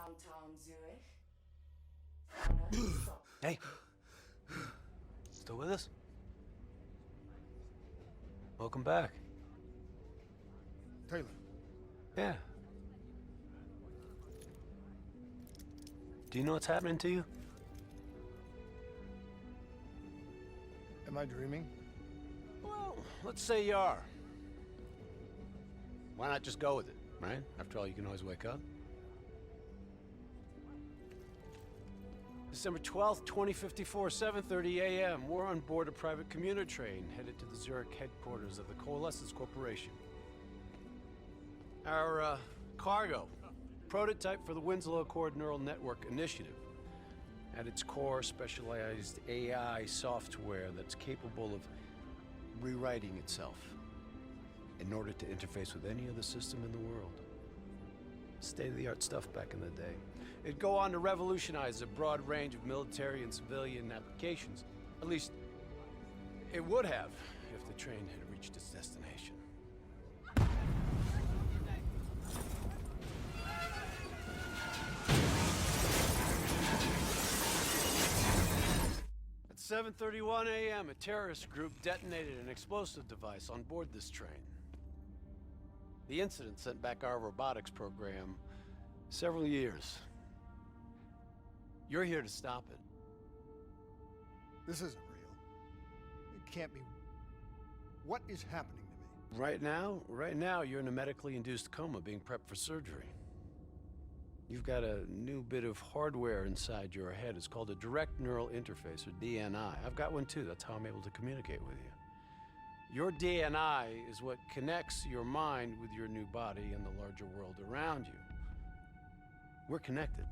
downtown Zurich. Anna, stop. Hey. Still with us? Welcome back. Taylor. Yeah. Do you know what's happening to you? Am I dreaming? Well, let's say you are. Why not just go with it, right? After all, you can always wake up. December 12th, 2054, 7:30 a.m. We're on board a private commuter train headed to the Zurich headquarters of the Coalescence Corporation. Our cargo, prototype for the Winslow Accord Neural Network Initiative. At its core, specialized AI software that's capable of rewriting itself in order to interface with any other system in the world. State-of-the-art stuff back in the day. It'd go on to revolutionize a broad range of military and civilian applications. At least, it would have if the train had reached its destination. At 7:31 a.m., a terrorist group detonated an explosive device on board this train. The incident sent back our robotics program several years. You're here to stop it. This isn't real. It can't be. What is happening to me? Right now, you're in a medically induced coma being prepped for surgery. You've got a new bit of hardware inside your head. It's called a direct neural interface, or DNI. I've got one too. That's how I'm able to communicate with you. Your DNI is what connects your mind with your new body and the larger world around you. We're connected.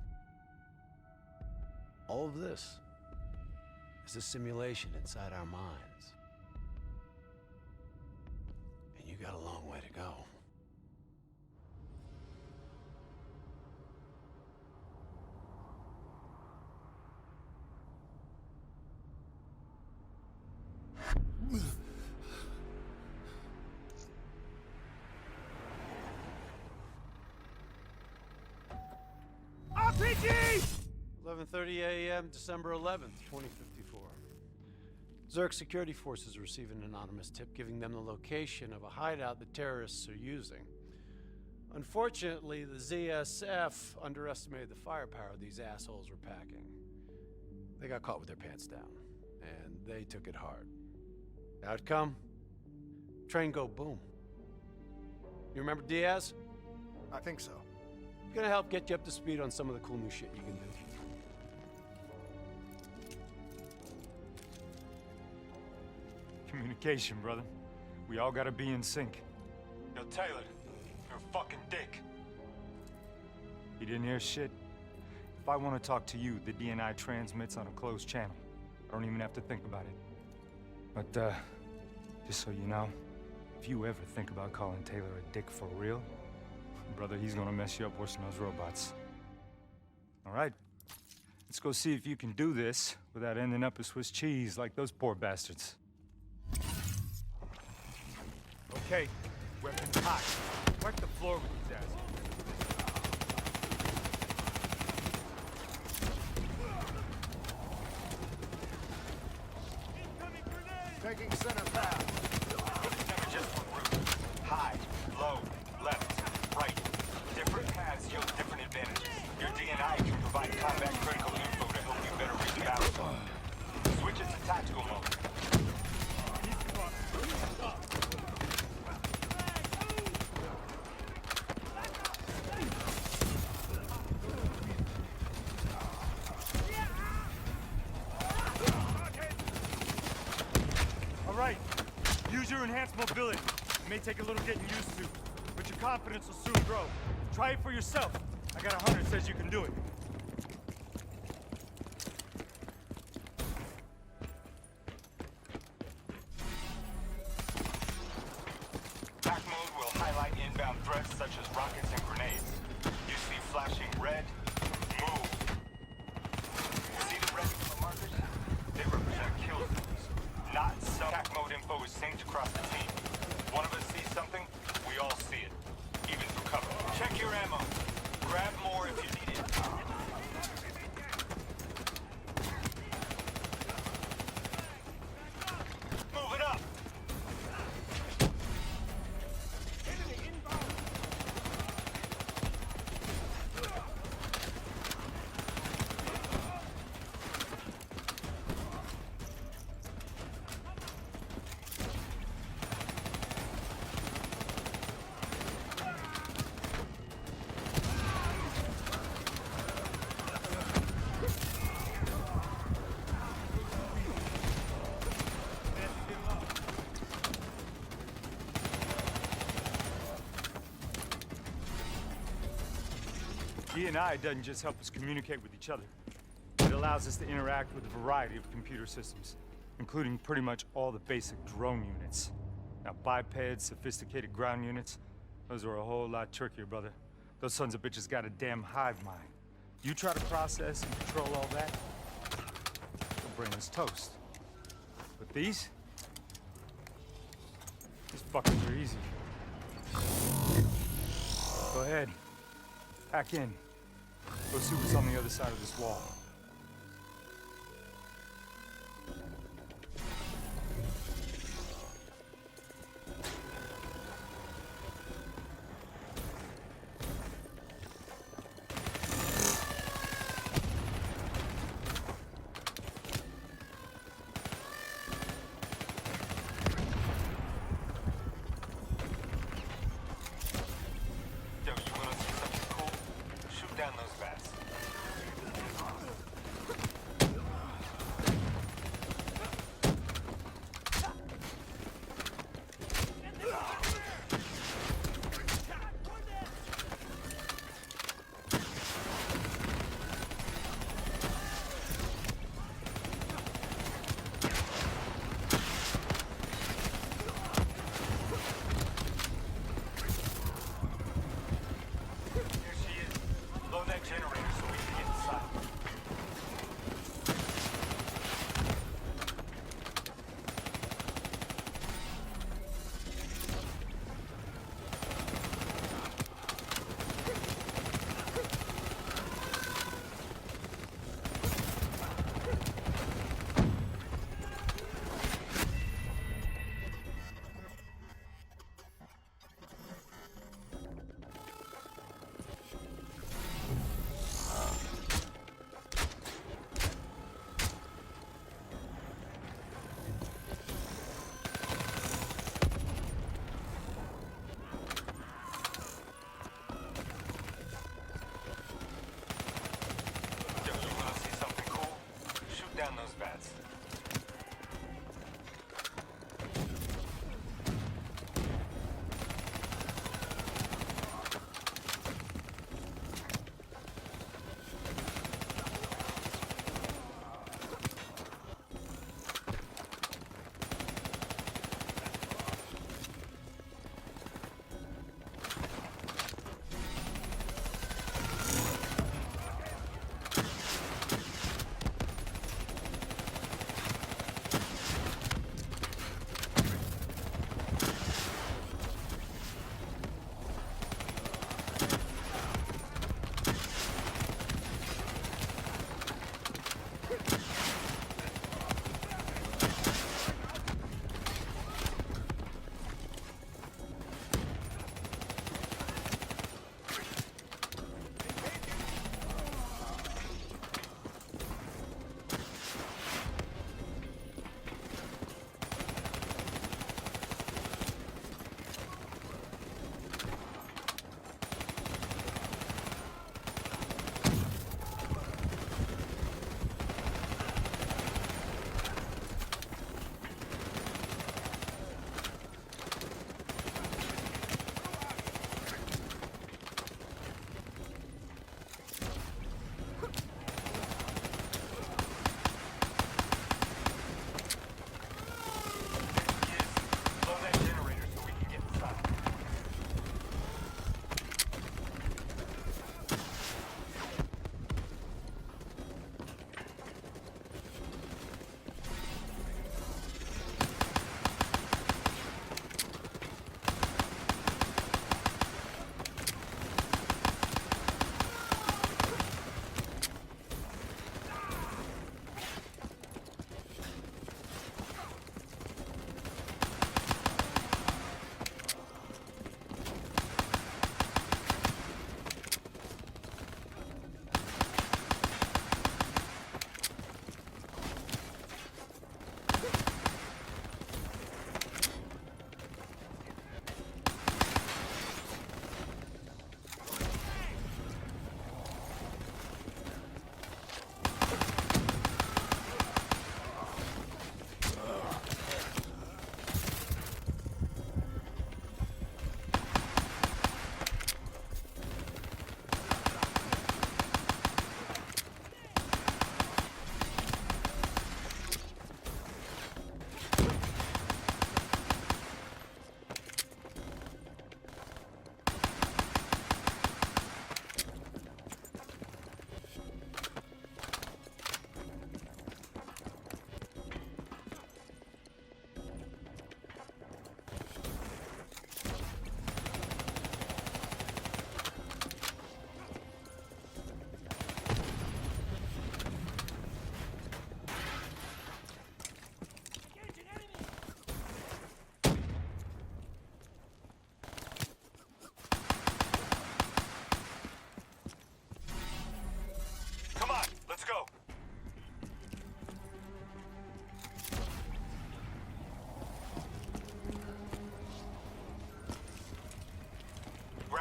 All of this is a simulation inside our minds. And you got a long way to go. RPG! 11:30 a.m., December 11th, 2054. Zurich security forces receive an anonymous tip giving them the location of a hideout the terrorists are using. Unfortunately, the ZSF underestimated the firepower these assholes were packing. They got caught with their pants down, and they took it hard. Outcome? Train go boom. You remember Diaz? I think so. Gonna help get you up to speed on some of the cool new shit you can do. Communication, brother. We all gotta be in sync. Yo, Taylor, you're a fucking dick. You didn't hear shit? If I want to talk to you, the DNI transmits on a closed channel. I don't even have to think about it. But, just so you know, if you ever think about calling Taylor a dick for real, brother, he's gonna mess you up worse than those robots. All right, let's go see if you can do this without ending up as Swiss cheese like those poor bastards. Okay, weapons hot. Wipe the floor with these assholes. Taking center path. It's never just one route. High, low, left, right. Different paths yield different advantages. Your DNI can provide combat critical info to help you better reach the battle zone. Switch it to tactical mode. All right, use your enhanced mobility. It may take a little getting used to, but your confidence will soon grow. Try it for yourself. I got a hunter that says you can do it. Pack mode will highlight inbound threats such as rockets and grenades. You see flashing red, move. See the red markers? They represent kill zones. Not some. Pack mode info is synced across the team. One of us sees something, we all see it. Even through cover. Check your ammo. Grab more if you need it. DNI doesn't just help us communicate with each other. It allows us to interact with a variety of computer systems, including pretty much all the basic drone units. Now, bipeds, sophisticated ground units, those are a whole lot trickier, brother. Those sons of bitches got a damn hive mind. You try to process and control all that, they'll bring us toast. But these fuckers are easy. Go ahead. Hack in. Go see what's on the other side of this wall. Yo, you wanna see something cool? Shoot down those bats.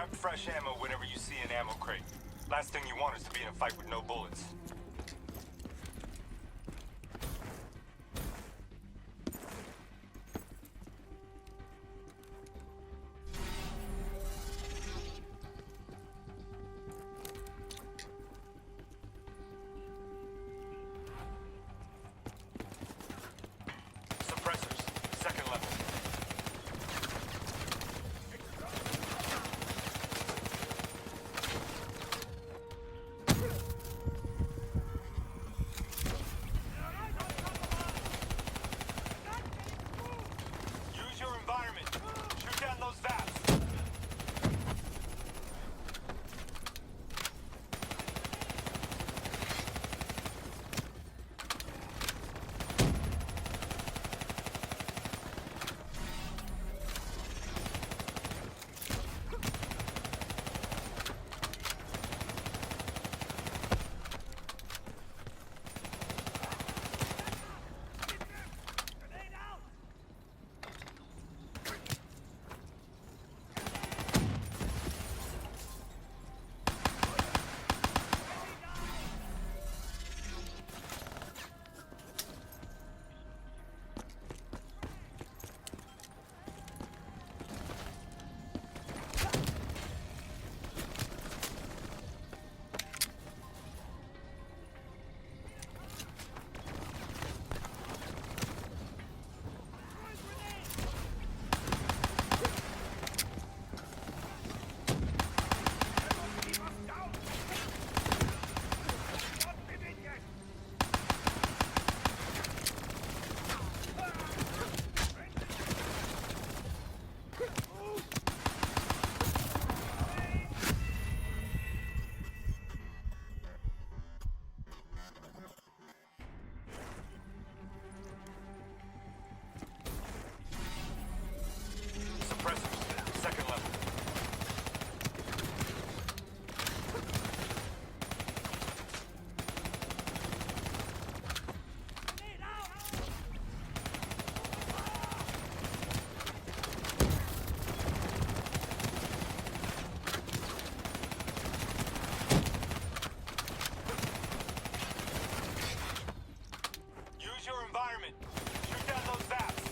Grab fresh ammo whenever you see an ammo crate. Last thing you want is to be in a fight with no bullets. Suppressors, second level. Use your environment. Shoot down those VAPs. Suppressors, second level. Use your environment. Shoot down those VAPs.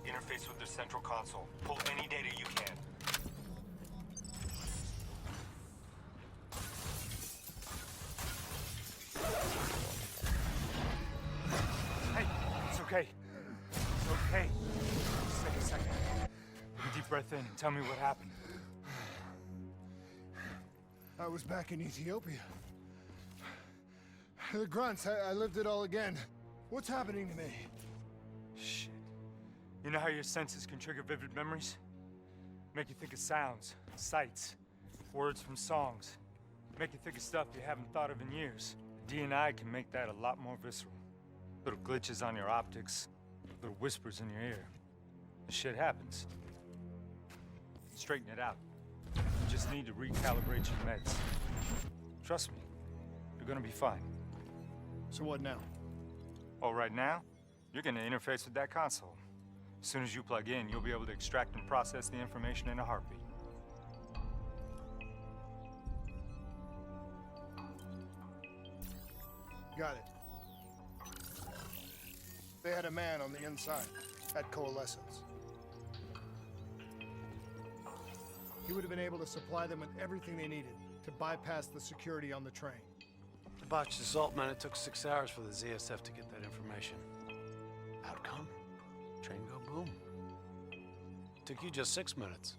Interface with their central console. Pull any data you can. Hey, it's okay. It's okay. Just take a second. Take a deep breath in and tell me what happened. I was back in Ethiopia. The grunts, I lived it all again. What's happening to me? Shit. You know how your senses can trigger vivid memories? Make you think of sounds, sights, words from songs. Make you think of stuff you haven't thought of in years. DNI can make that a lot more visceral. Little glitches on your optics, little whispers in your ear. The shit happens. Straighten it out. You just need to recalibrate your meds. Trust me, you're gonna be fine. So what now? Oh, right now, you're gonna interface with that console. As soon as you plug in, you'll be able to extract and process the information in a heartbeat. Got it. They had a man on the inside at Coalescence. He would have been able to supply them with everything they needed to bypass the security on the train. To botch the assault, man, it took 6 hours for the ZSF to get that information. Outcome? Train go boom. Took you just 6 minutes.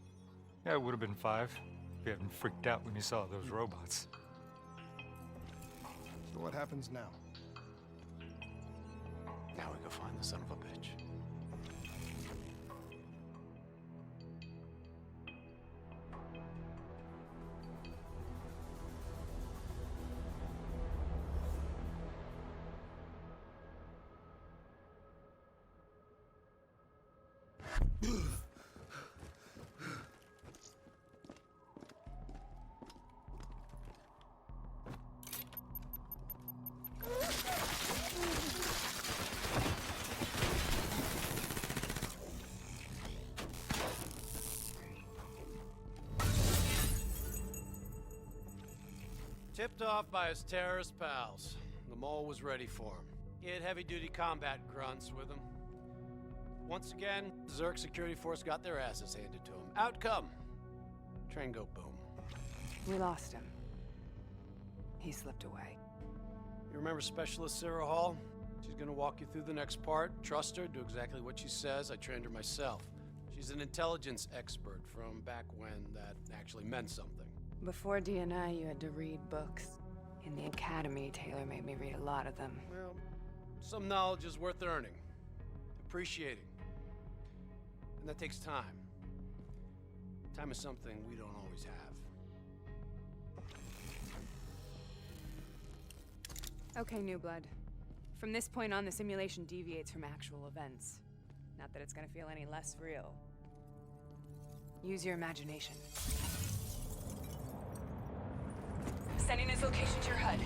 Yeah, it would have been 5 if you hadn't freaked out when you saw those robots. So what happens now? Now we go find the son of a bitch. Tipped off by his terrorist pals, the mole was ready for him. He had heavy-duty combat grunts with him. Once again, the Zurich security force got their asses handed to him. Outcome: train go boom. We lost him. He slipped away. You remember Specialist Sarah Hall? She's gonna walk you through the next part. Trust her, do exactly what she says. I trained her myself. She's an intelligence expert from back when that actually meant something. Before DNI, you had to read books. In the academy, Taylor made me read a lot of them. Well, some knowledge is worth earning, appreciating. And that takes time. Time is something we don't always have. Okay, New Blood. From this point on, the simulation deviates from actual events. Not that it's gonna feel any less real. Use your imagination. Sending his location to your HUD.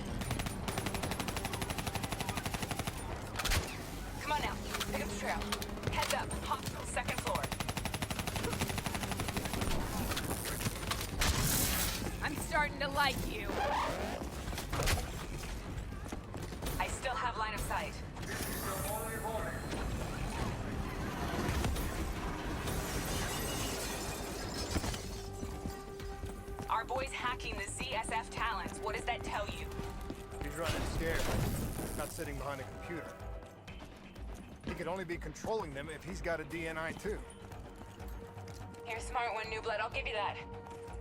Come on now, pick up the trail. Heads up, hospital, 2nd floor. I'm starting to like you. I still have line of sight. Our boy's hacking the ZSF talents. What does that tell you? He's running scared, not sitting behind a computer. He could only be controlling them if he's got a DNI too. You're a smart one, New Blood. I'll give you that.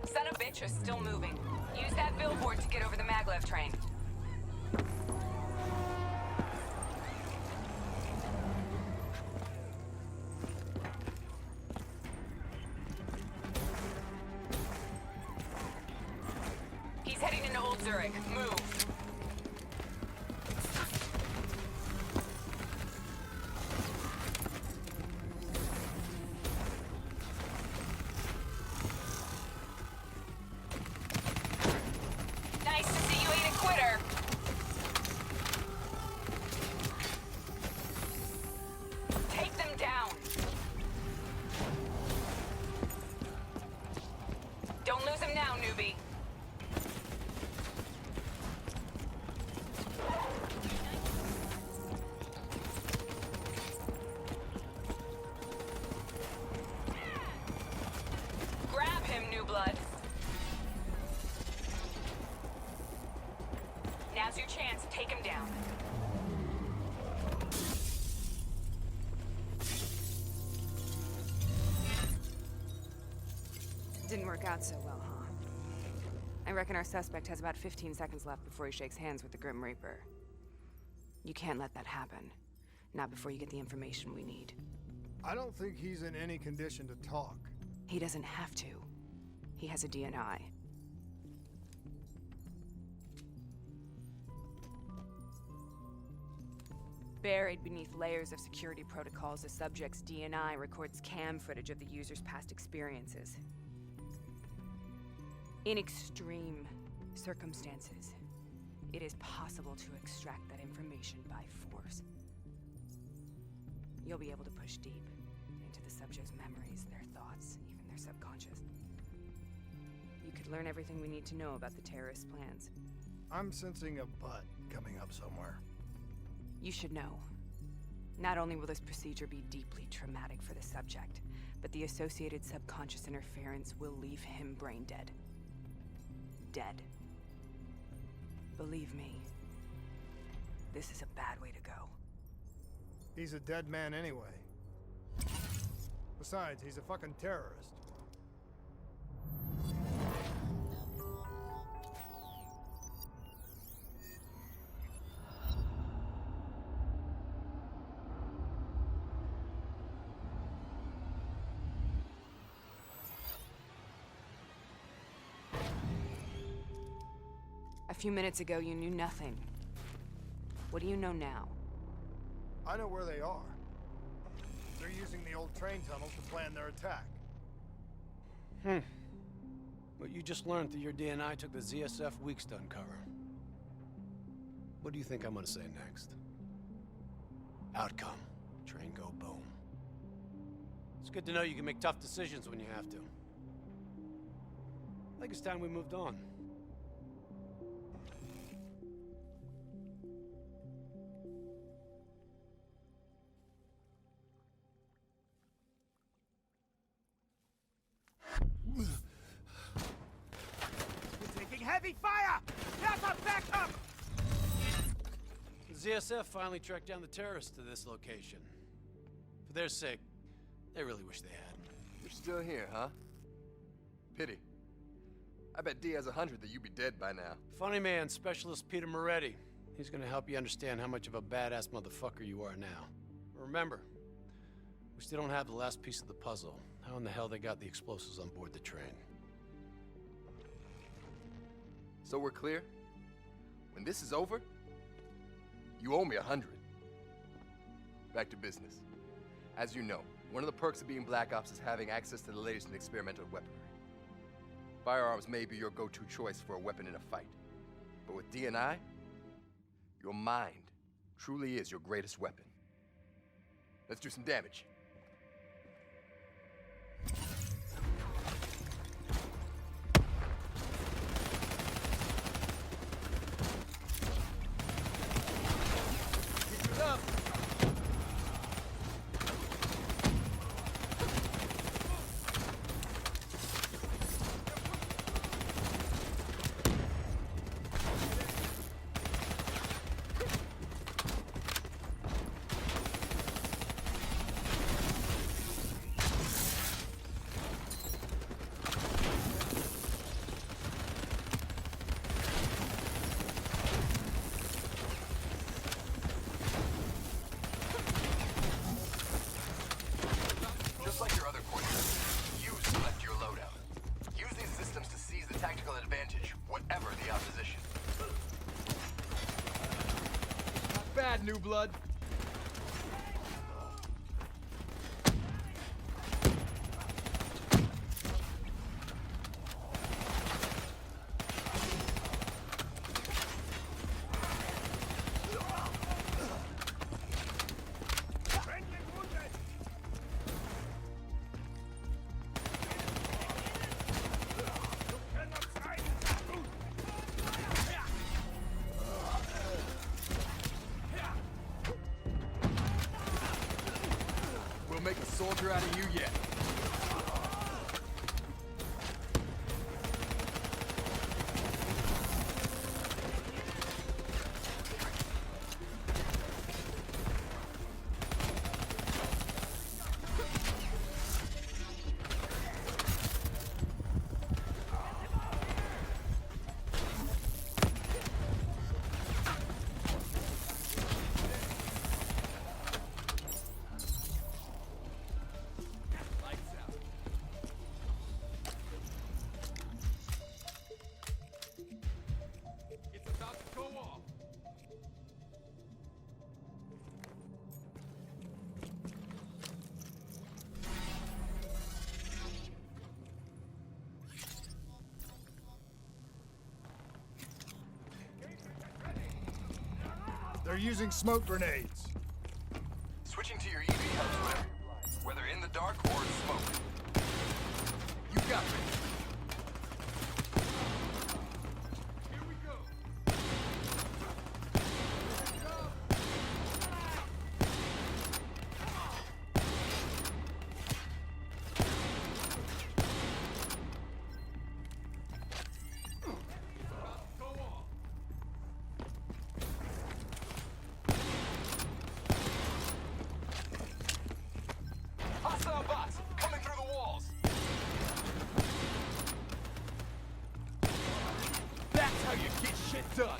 Son of a bitch is still moving. Use that billboard to get over the maglev train. He's heading into Old Zurich. Move. Nice to see you ain't a quitter. Take them down. Don't lose him now, newbie. didn't work out so well, huh? I reckon our suspect has about 15 seconds left before he shakes hands with the Grim Reaper. You can't let that happen. Not before you get the information we need. I don't think he's in any condition to talk. He doesn't have to. He has a DNI. Buried beneath layers of security protocols, the subject's DNI records cam footage of the user's past experiences. In extreme circumstances, it is possible to extract that information by force. You'll be able to push deep into the subject's memories, their thoughts, even their subconscious. You could learn everything we need to know about the terrorist plans. I'm sensing a butt coming up somewhere. You should know. Not only will this procedure be deeply traumatic for the subject, but the associated subconscious interference will leave him brain dead. Dead. Believe me, this is a bad way to go. He's a dead man anyway. Besides, he's a fucking terrorist. A few minutes ago, you knew nothing. What do you know now? I know where they are. They're using the old train tunnels to plan their attack. What you just learned through your DNI took the ZSF weeks to uncover. What do you think I'm gonna say next? Outcome. Train go boom. It's good to know you can make tough decisions when you have to. I think it's time we moved on. Heavy fire! Back up! The ZSF finally tracked down the terrorists to this location. For their sake, they really wish they had. You're still here, huh? Pity. I bet D has 100 that you'd be dead by now. Funny man, Specialist Peter Moretti. He's gonna help you understand how much of a badass motherfucker you are now. Remember, we still don't have the last piece of the puzzle. How in the hell they got the explosives on board the train? So we're clear? When this is over, you owe me 100. Back to business. As you know, one of the perks of being Black Ops is having access to the latest in experimental weaponry. Firearms may be your go-to choice for a weapon in a fight. But with DNI, your mind truly is your greatest weapon. Let's do some damage. Just like your other courses, you select your loadout. Use these systems to seize the tactical advantage, whatever the opposition. Not bad, new blood. Make a soldier out of you yet. They're using smoke grenades. Switching to your EV helps whatever you like, whether in the dark or in smoke. You got me. Hostile bots coming through the walls. That's how you get shit done.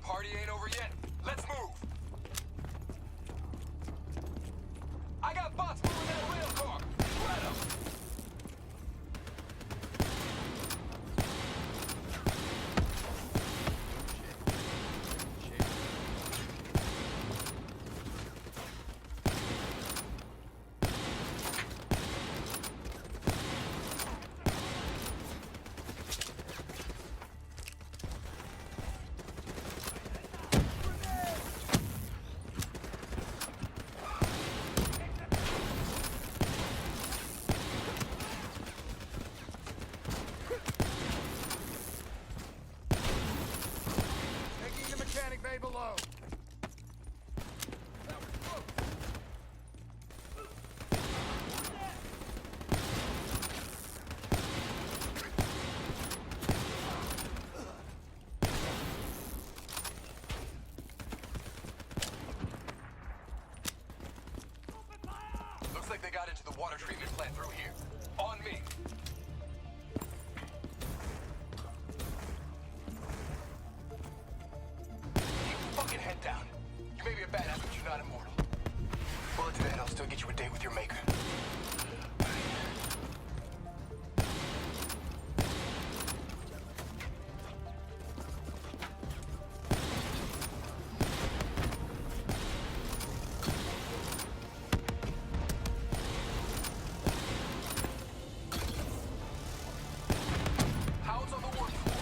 Party ain't over yet. Let's move. I got bots moving in a rail car. Shred 'em. Taking the mechanic bay below. Looks like they got into the water treatment plant through here. On me. Keep your fucking head down. You may be a badass, but you're not immortal. Bullet to the head, I'll still get you a date with your maker. Hounds on the work floor.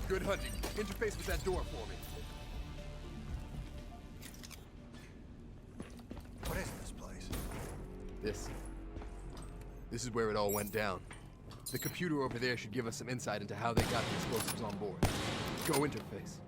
Good hunting. Interface with that door for me. What is this place? This is where it all went down. The computer over there should give us some insight into how they got the explosives on board. Go interface.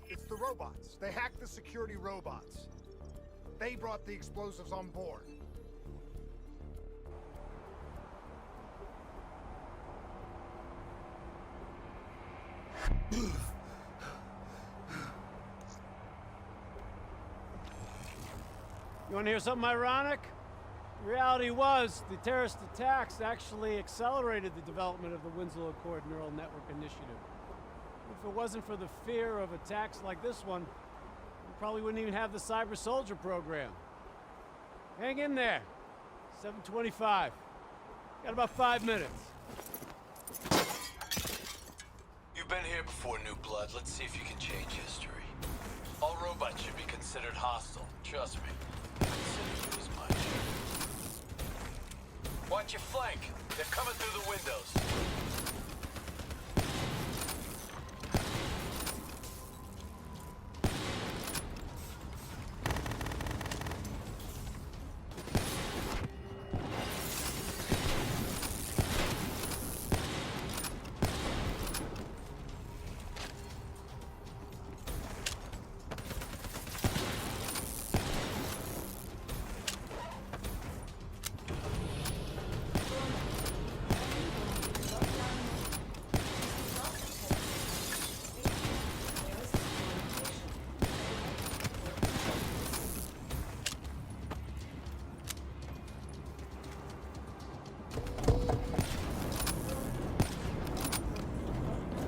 It's the robots. They hacked the security robots. They brought the explosives on board. You want to hear something ironic? The reality was, the terrorist attacks actually accelerated the development of the Winslow Accord Neural Network Initiative. If it wasn't for the fear of attacks like this one, probably wouldn't even have the Cyber Soldier program. Hang in there. 7:25. Got about 5 minutes. You've been here before, New Blood. Let's see if you can change history. All robots should be considered hostile. Trust me. I consider you as much. Watch your flank. They're coming through the windows.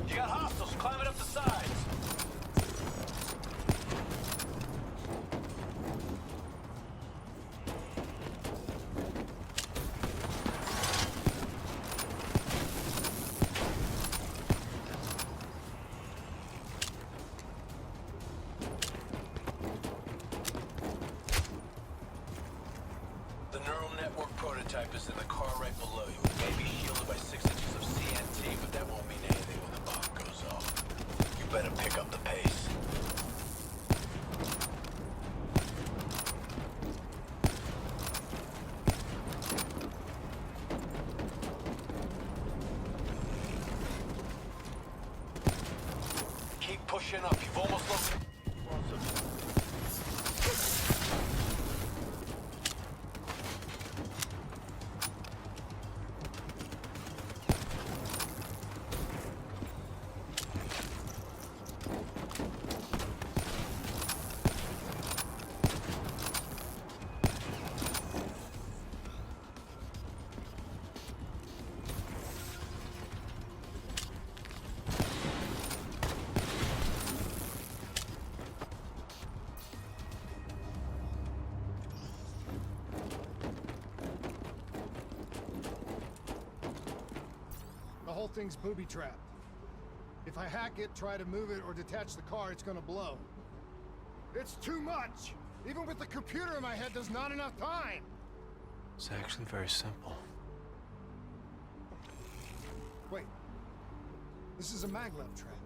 You got hostiles climbing up the sides. The neural network prototype is in the car right below you. It may be shielded by 6 inches of CNT, but that won't mean anything when the bomb goes off. You better pick up the pace. Keep pushing up. You've almost lost it. The whole thing's booby-trapped. If I hack it, try to move it, or detach the car, it's gonna blow. It's too much! Even with the computer in my head, there's not enough time! It's actually very simple. Wait. This is a maglev trap.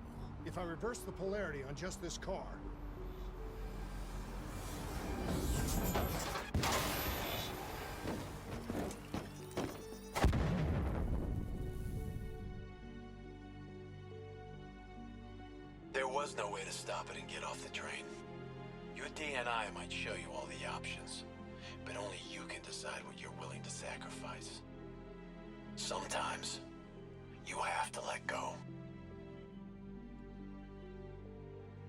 If I reverse the polarity on just this car... There was no way to stop it and get off the train. Your DNI might show you all the options, but only you can decide what you're willing to sacrifice. Sometimes, you have to let go.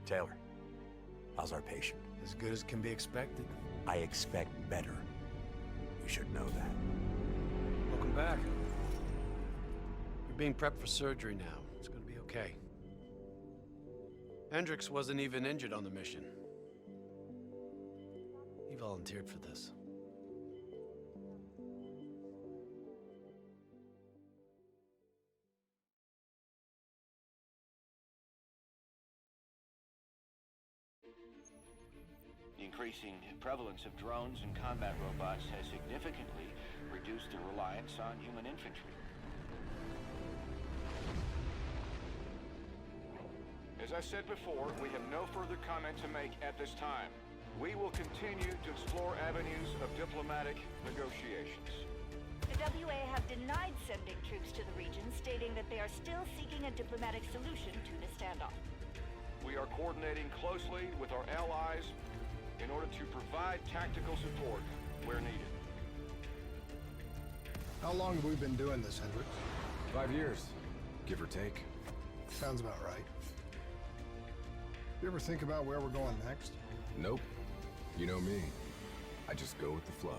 Taylor, how's our patient? As good as can be expected. I expect better. You should know that. Welcome back. You're being prepped for surgery now. It's gonna be okay. Hendricks wasn't even injured on the mission. He volunteered for this. The increasing prevalence of drones and combat robots has significantly reduced the reliance on human infantry. As I said before, we have no further comment to make at this time. We will continue to explore avenues of diplomatic negotiations. The WA have denied sending troops to the region, stating that they are still seeking a diplomatic solution to the standoff. We are coordinating closely with our allies in order to provide tactical support where needed. How long have we been doing this, Hendricks? 5 years, give or take. Sounds about right. You ever think about where we're going next? Nope. You know me. I just go with the flow.